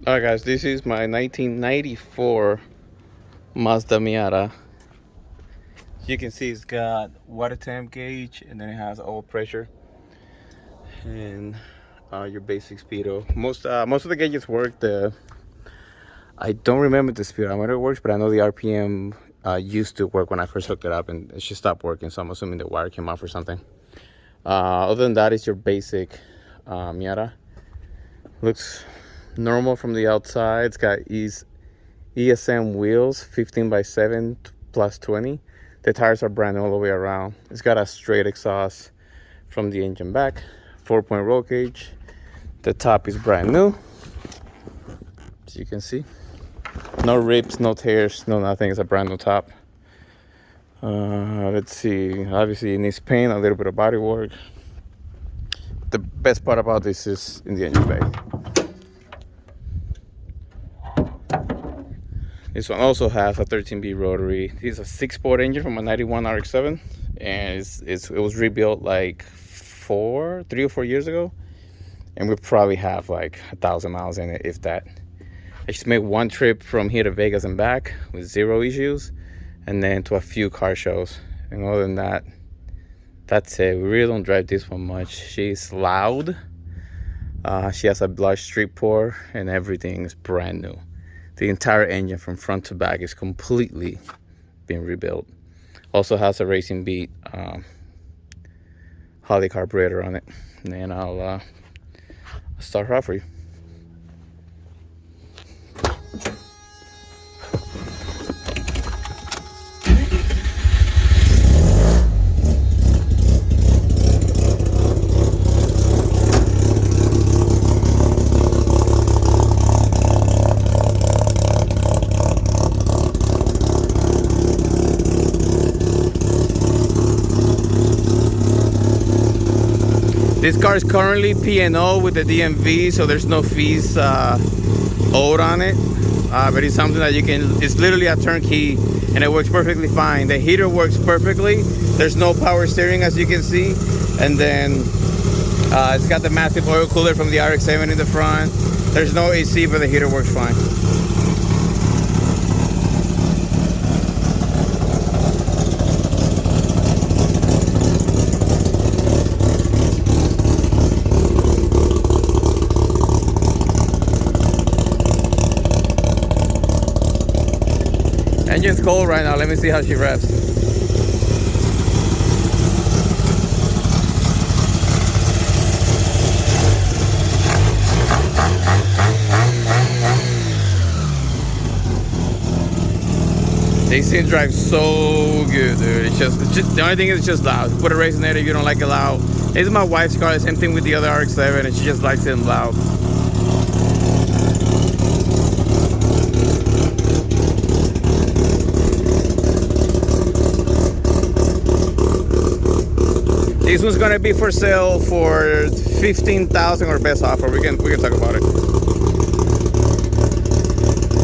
Alright guys, this is my 1994 Mazda Miata. You can see it's got water temp gauge, and then it has oil pressure and your basic speedo. Most of the gauges work. I don't remember the speedometer works, but I know the RPM used to work when I first hooked it up, and it just stopped working. So I'm assuming the wire came off or something. Other than that, it's your basic Miata. Looks normal from the outside. It's got ESM wheels, 15x7 plus 20. The tires are brand new all the way around. It's got a straight exhaust from the engine back, 4-point roll cage. The top is brand new, as you can see. No rips, no tears, no nothing. It's a brand new top. Let's see. Obviously, it needs paint, a little bit of body work. The best part about this is in the engine bay. This one also has a 13B rotary. It's a 6-port engine from a 91 RX-7, and it was rebuilt like 3 or 4 years ago, and we probably have like 1,000 miles in it, if that. I just made one trip from here to Vegas and back with 0 issues, and then to a few car shows. And other than that, that's it. We really don't drive this one much. She's loud. She has a large street pour, and everything is brand new. The entire engine from front to back is completely been rebuilt. Also has a Racing Beat Holly carburetor on it. And then I'll start her off for you. This car is currently P&O with the DMV, so there's no fees owed on it. But it's something that it's literally a turnkey, and it works perfectly fine. The heater works perfectly. There's no power steering, as you can see. And then it's got the massive oil cooler from the RX-7 in the front. There's no AC, but the heater works fine. Engine's cold right now. Let me see how she revs. These things drive so good, dude. It's just the only thing is it's just loud. Put a resonator if you don't like it loud. This is my wife's car. The same thing with the other RX-7, and she just likes it loud. This one's gonna be for sale for $15,000 or best offer. We can talk about it.